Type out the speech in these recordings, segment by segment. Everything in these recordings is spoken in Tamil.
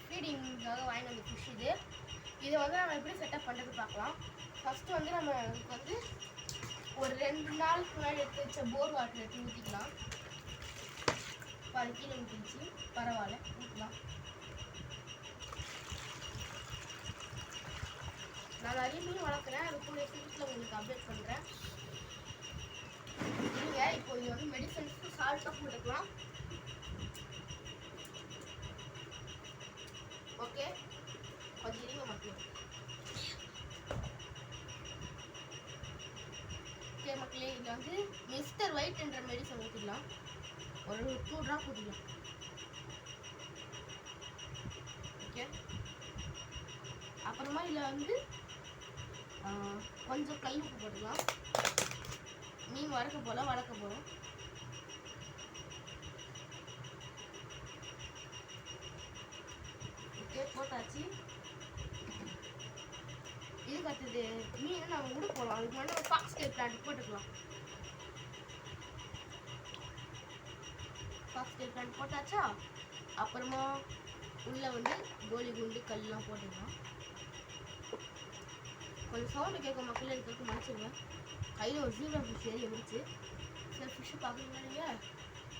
ஃபீடிங்காக வாங்கி வந்த ஃபிஷ் இதை வந்து நம்ம எப்படி செட்டப் பண்ணுறது பார்க்கலாம். ஃபஸ்ட்டு வந்து நம்ம வந்து ஒரு 2 நாளுக்கு முன்னாடி எடுத்து வச்ச போர் வாட்டர் எடுத்து ஊற்றிக்கலாம். அது கீழே ஊற்றிச்சு, பரவாயில்ல, ஊற்றலாம். நான் நிறைய மீன் வளர்க்குறேன், அது கூட வீட்டில் உங்களுக்கு அப்டேட் பண்ணுறேன். இல்லைங்க, இப்போ இது வந்து மெடிசன்ஸ்க்கு சால்ட்டாக போட்டுக்கலாம். ஓகே, கொஞ்சம் இருங்க மக்களே. ஓகே மக்களே, இதில் வந்து மிஸ்டர் ஒயிட் என்ற மெடிசன் ஊற்றிக்கலாம். ஒரு 2 ட்ராப் ஊற்றிக்கலாம். ஓகே, அப்புறமா இதில் வந்து கொஞ்சம் கல் உப்பு போட்டுக்கலாம். மீன் வளர்க்க போகிறோம். ஓகே, போட்டாச்சு. இதுக்கு அடுத்தது மீன் நம்ம விட போகலாம். அதுக்கு முன்னாடி ஒரு ஃபாக்ஸ் டெயில் பிளான்ட் போட்டுக்கலாம். ஃபாக்ஸ் டெயில் பிளான்ட் போட்டாச்சா? அப்புறமா உள்ளே வந்து கோலி குண்டு கல்லாம் போட்டுக்கலாம். கொஞ்சம் சவுண்டு கேட்கும் மக்கள், இருக்கிறதுக்கு மன்னிச்சிருங்க. கையில் ஒரு ஜீப்ரா ஃபிஷ் ஏறி வந்துச்சு. சரி, ஃபிஷ்ஷு பார்க்குறீங்களா நீங்கள்?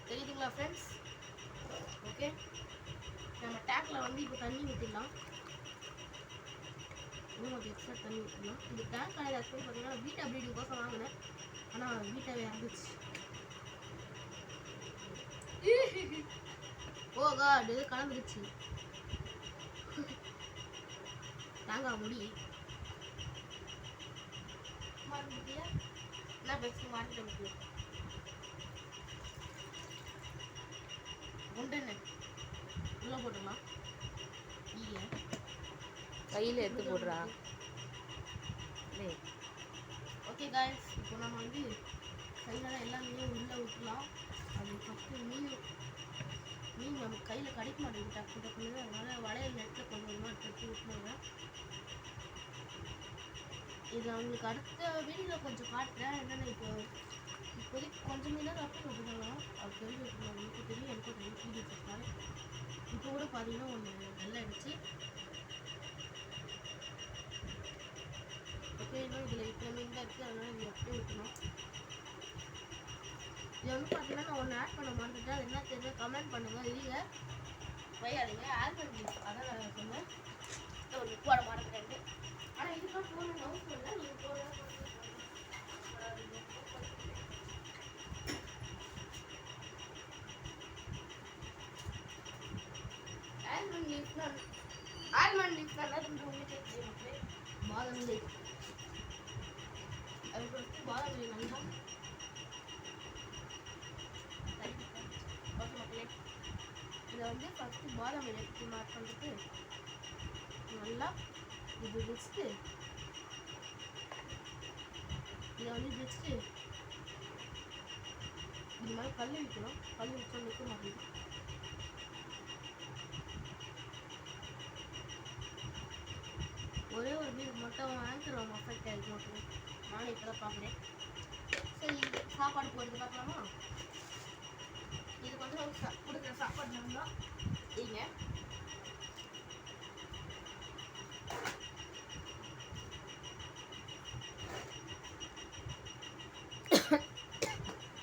தெரியுதுங்களா ஃப்ரெண்ட்ஸ்? ஓகே, நம்ம டேங்கில் வந்து இப்போ தண்ணி ஊற்றிடலாம். இன்னும் எக்ஸ்ட்ரா தண்ணி ஊற்றலாம். இந்த டேங்க் கடையில் ஆக்சுவலி பார்த்தீங்கன்னா வீட்டை ப்ரீடிங் கோசம் வாங்கினேன். ஆனால் வீட்டாவே இறந்துச்சு. ஓ காட், இது கலந்துருச்சு. தேங்காய் முடி என்ன பெஸ்ட் மாட்டிட்டு குண்டன்னு உள்ள போட்டுக்கலாம். கையில் எடுத்து போடுறா. ஓகே காய்ஸ், இப்போ நம்ம வந்து கையில் எல்லா மீனையும் உள்ளே விட்டுலாம். அது ஃபஸ்ட்டு மீன் நம்ம கையில் கிடைக்க மாட்டேங்குது டக்கு டக்குன்னு. அதனால் வளையல் நெட்டில் கொஞ்சமாக எடுத்து விட்டுனாங்க. இது அவங்களுக்கு அடுத்த வீடியோவில் கொஞ்சம் காட்டுறேன். என்னென்ன இப்போதைக்கு கொஞ்சம் மீனாக அப்படி விட்டுக்கலாம். அது தெரிஞ்சு விட்டுருவாங்க. உங்களுக்கு தெரியும், எனக்கும் தெரியும். வீடியோ வச்சுருக்காரு. இப்போ கூட பார்த்தீங்கன்னா ஒன்று நல்லா ஆயிடுச்சு. ஓகே, இன்னும் இதில் இத்தனை மீன் தான் இருக்குது. அதனால் இது அப்படியே விட்டுணும். இது வந்து பார்த்தீங்கன்னா நான் ஒன்று ஆட் பண்ண மாட்டேன். அது என்ன தெரிஞ்சு கமெண்ட் பண்ணுங்கள். இல்லை வையாதீங்க, ஆட் பண்ணி அதான் நான் சொன்னேன். ஒரு போட மாட்டேன். ஆனால் இதுக்கெல்லாம் போகணும்னு அவசியம் இல்லை. நீங்கள் போட ஆல்மண்ட் லீஃப்னா என்ன உங்களுக்கு தெரியும்? பாதாம் லீஃப். அது ஃபஸ்ட்டு பாதாம் லீஃப் நல்லா ஓகே மக்களே, இதை வந்து ஃபஸ்ட்டு பாதாம் எடுத்து மார்க் பண்ணிட்டு நல்லா இது வச்சுட்டு இதை வந்து வச்சுட்டு இது மாதிரி கல் வைக்கணும். கல் வச்சா நிற்க மாட்டேங்குது. ஒரே ஒரு மீன் மட்டும் ஆங்கர் அஃபெக்ட் ஆகிருக்கு மக்களே. நானும் இப்போ தான் பார்க்குறேன். சரி, சாப்பாடு போடுறது பார்க்கலாமா? இதுக்கு வந்து கொடுக்குற சாப்பாடு இருந்தால் சரிங்க.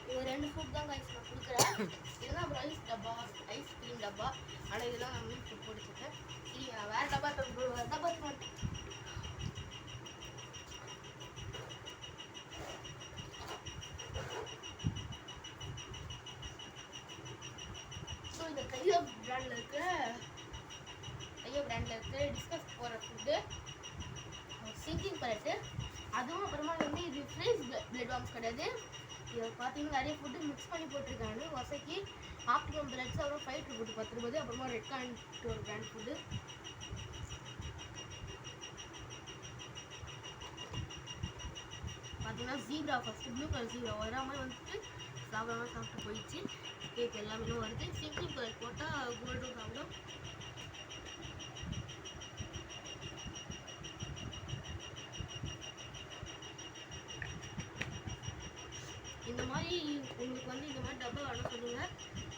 இது 2 ஃபுட் தான் கைஸ் நான் கொடுக்குறேன். இதெல்லாம் ரைஸ் டப்பா, ஐஸ்கிரீம் டப்பா. ஆனால் இதெல்லாம் நான் மீன் ஃபுட் போட்டுருக்கேன். சரி, நான் வேறு டப்பா மாட்டேன். ஸோ இந்த கையோ பிராண்டில் இருக்க டிஸ்கஸ் போகிற ஃபுட்டு சிங்கிங் பலட்டு. அதுவும் அப்புறமா வந்து இது ஃப்ரீஸ் பிளட் வார்ம்ஸ் கிடையாது. இதை பார்த்தீங்கன்னா நிறைய ஃபுட்டு மிக்ஸ் பண்ணி போட்டிருக்காங்க. வசக்கி ஆப்டிமம் பிளட்ஸ், அப்புறம் ஃபைட்ரு ஃபுட்டு 10 ரூபாய். அப்புறமா ரெட் காயின்ட்டு ஒரு பிராண்ட் ஃபுட்டு. பார்த்தீங்கன்னா zebra first blue colour zebra வராமல் வந்துட்டு சாப்பிட்டு போயிடுச்சு. கேக் எல்லாமே வருது. சிங்கிங் கலர் போட்டால் கோல்டும் சாப்பிடும். இந்த மாதிரி உங்களுக்கு வந்து இந்த மாதிரி டப்பா வேணும் சொல்லுங்கள்.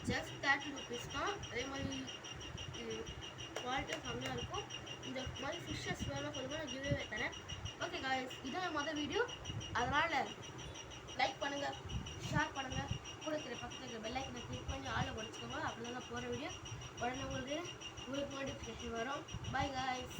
ஜஸ்ட் 30 rupees தான். அதே மாதிரி குவாலிட்டியும் செம்மையாக இருக்கும். இந்த மாதிரி ஃபிஷ்ஷஸ் வேணும் சொல்லுங்கள், நான் கிவ்வே தரேன். ஓகே காய்ஸ், இதான் மொதல் வீடியோ. அதனால் லைக் பண்ணுங்கள், ஷேர் பண்ணுங்கள், கூட இருக்கிற பக்கத்தில் இருக்கிற பெல் ஐக்கனை கிளிக் பண்ணி ஆளை உடச்சிக்கோங்க. அப்படி தான் போகிற வீடியோ உடனே உங்களுக்கு நோட்டிஃபிகேஷன் வரும். Bye guys.